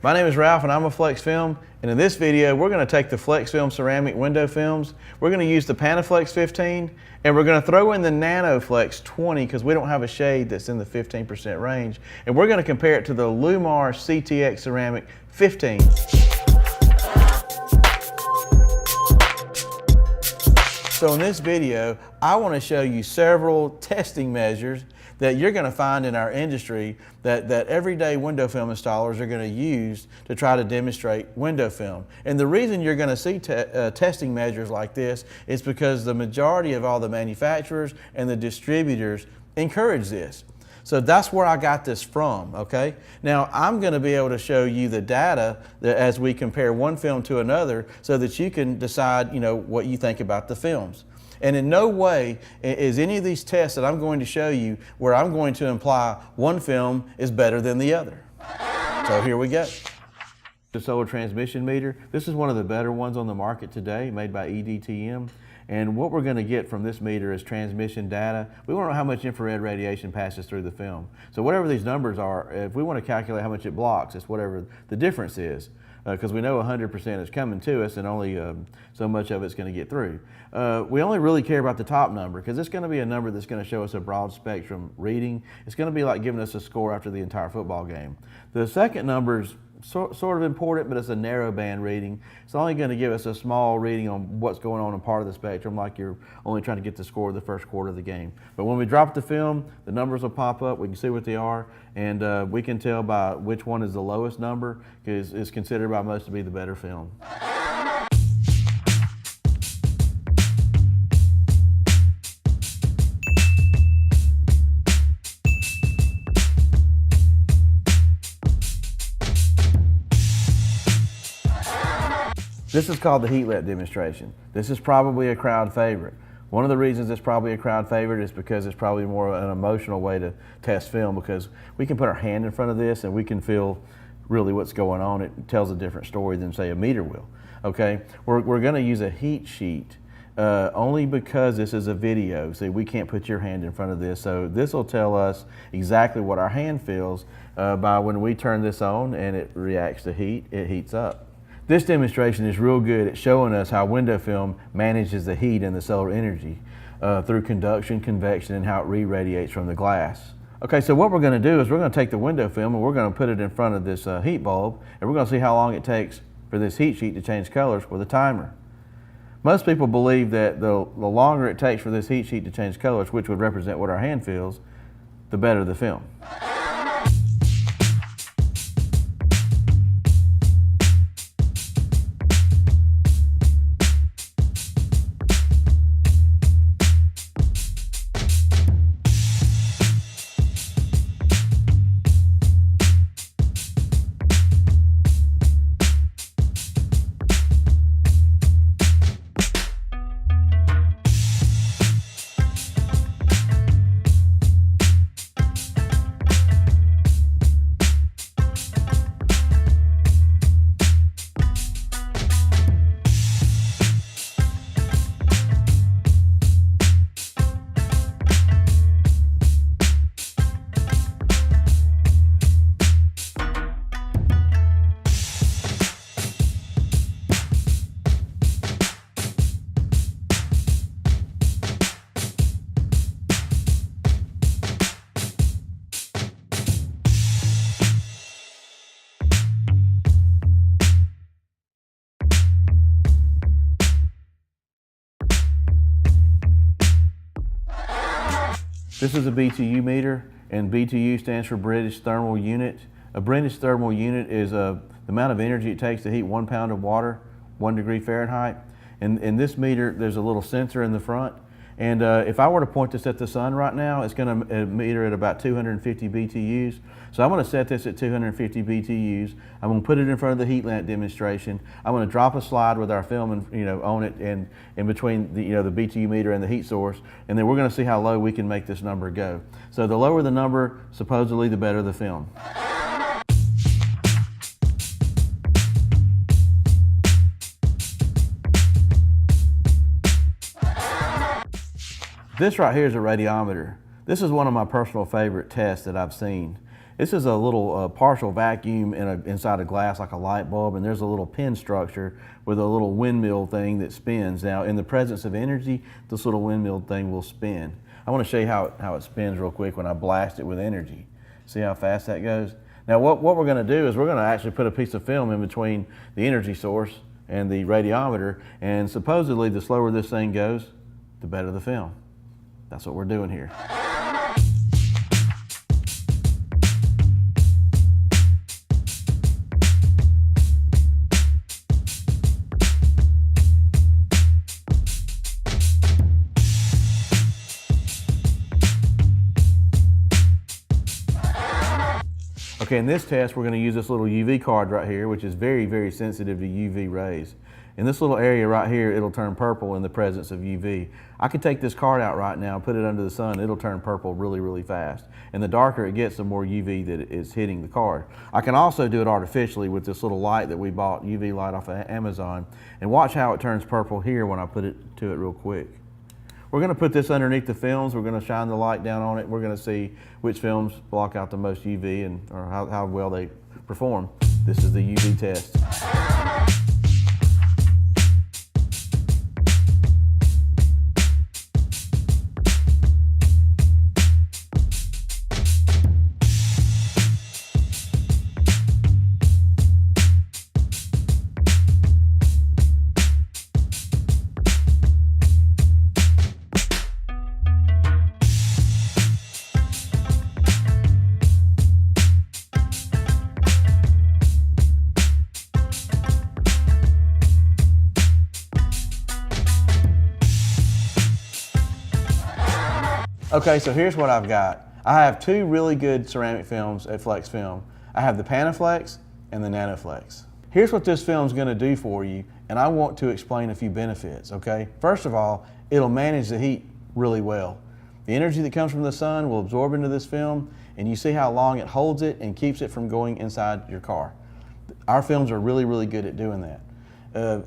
My name is Ralph and I'm a Flexfilm, and in this video we're going to take the Flexfilm ceramic window films, we're going to use the Panaflex 15, and we're going to throw in the NanoFlex 20 because we don't have a shade that's in the 15% range, and we're going to compare it to the Llumar CTX ceramic 15. So in this video, I want to show you several testing measures that you're going to find in our industry that everyday window film installers are going to use to try to demonstrate window film. And the reason you're going to see testing measures like this is because the majority of all the manufacturers and the distributors encourage this. So that's where I got this from, okay? Now, I'm going to be able to show you the data as we compare one film to another so that you can decide, what you think about the films. And in no way is any of these tests that I'm going to show you where I'm going to imply one film is better than the other. So here we go. The solar transmission meter. This is one of the better ones on the market today, made by EDTM. And what we're going to get from this meter is transmission data. We want to know how much infrared radiation passes through the film. So whatever these numbers are, if we want to calculate how much it blocks, it's whatever the difference is. Because we know 100% is coming to us and only so much of it's going to get through. We only really care about the top number because it's going to be a number that's going to show us a broad spectrum reading. It's going to be like giving us a score after the entire football game. The second number is sort of important, but it's a narrow band reading. It's only going to give us a small reading on what's going on in part of the spectrum, like you're only trying to get the score of the first quarter of the game. But when we drop the film, the numbers will pop up, we can see what they are, and we can tell by which one is the lowest number, because it's considered by most to be the better film. This is called the heat lamp demonstration. This is probably a crowd favorite. One of the reasons it's probably a crowd favorite is because it's probably more an emotional way to test film, because we can put our hand in front of this and we can feel really what's going on. It tells a different story than, say, a meter will. Okay, we're going to use a heat sheet only because this is a video. See, we can't put your hand in front of this, so this will tell us exactly what our hand feels by when we turn this on and it reacts to heat, it heats up. This demonstration is real good at showing us how window film manages the heat and the solar energy through conduction, convection, and how it re-radiates from the glass. Okay, so what we're going to do is we're going to take the window film and we're going to put it in front of this heat bulb, and we're going to see how long it takes for this heat sheet to change colors with a timer. Most people believe that the longer it takes for this heat sheet to change colors, which would represent what our hand feels, the better the film. This is a BTU meter, and BTU stands for British Thermal Unit. A British Thermal Unit is the amount of energy it takes to heat 1 pound of water, 1 degree Fahrenheit. And in this meter, there's a little sensor in the front. And if I were to point this at the sun right now, it's going to meter at about 250 BTUs. So I'm going to set this at 250 BTUs. I'm going to put it in front of the heat lamp demonstration. I'm going to drop a slide with our film and, on it and in between the, the BTU meter and the heat source. And then we're going to see how low we can make this number go. So the lower the number, supposedly the better the film. This right here is a radiometer. This is one of my personal favorite tests that I've seen. This is a little partial vacuum inside a glass like a light bulb, and there's a little pin structure with a little windmill thing that spins. Now, in the presence of energy, this little windmill thing will spin. I want to show you how it spins real quick when I blast it with energy. See how fast that goes? Now, what we're going to do is we're going to actually put a piece of film in between the energy source and the radiometer, and supposedly the slower this thing goes, the better the film. That's what we're doing here. Okay, in this test, we're going to use this little UV card right here, which is very, very sensitive to UV rays. In this little area right here, it'll turn purple in the presence of UV. I could take this card out right now, put it under the sun, it'll turn purple really, really fast. And the darker it gets, the more UV that is hitting the card. I can also do it artificially with this little light that we bought, UV light off of Amazon, and watch how it turns purple here when I put it to it real quick. We're going to put this underneath the films. We're going to shine the light down on it. We're going to see which films block out the most UV or how well they perform. This is the UV test. Okay, so here's what I've got. I have two really good ceramic films at Flexfilm. I have the Panaflex and the Nanoflex. Here's what this film's gonna do for you, and I want to explain a few benefits, okay? First of all, it'll manage the heat really well. The energy that comes from the sun will absorb into this film, and you see how long it holds it and keeps it from going inside your car. Our films are really, really good at doing that.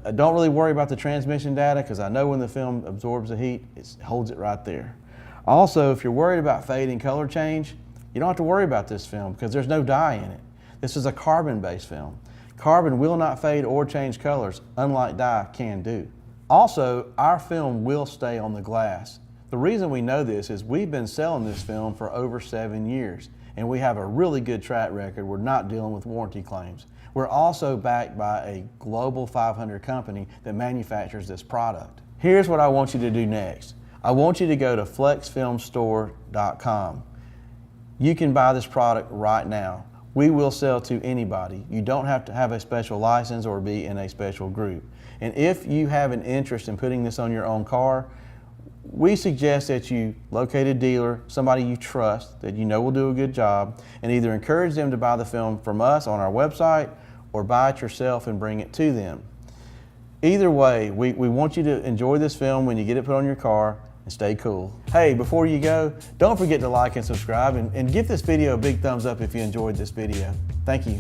I don't really worry about the transmission data because I know when the film absorbs the heat, it holds it right there. Also, if you're worried about fade and color change, you don't have to worry about this film because there's no dye in it. This is a carbon-based film. Carbon will not fade or change colors, unlike dye can do. Also, our film will stay on the glass. The reason we know this is we've been selling this film for over 7 years, and we have a really good track record. We're not dealing with warranty claims. We're also backed by a Global 500 company that manufactures this product. Here's what I want you to do next. I want you to go to flexfilmstore.com. You can buy this product right now. We will sell to anybody. You don't have to have a special license or be in a special group. And if you have an interest in putting this on your own car, we suggest that you locate a dealer, somebody you trust, that you know will do a good job, and either encourage them to buy the film from us on our website or buy it yourself and bring it to them. Either way, we want you to enjoy this film when you get it put on your car and stay cool. Hey, before you go, don't forget to like and subscribe and give this video a big thumbs up if you enjoyed this video. Thank you.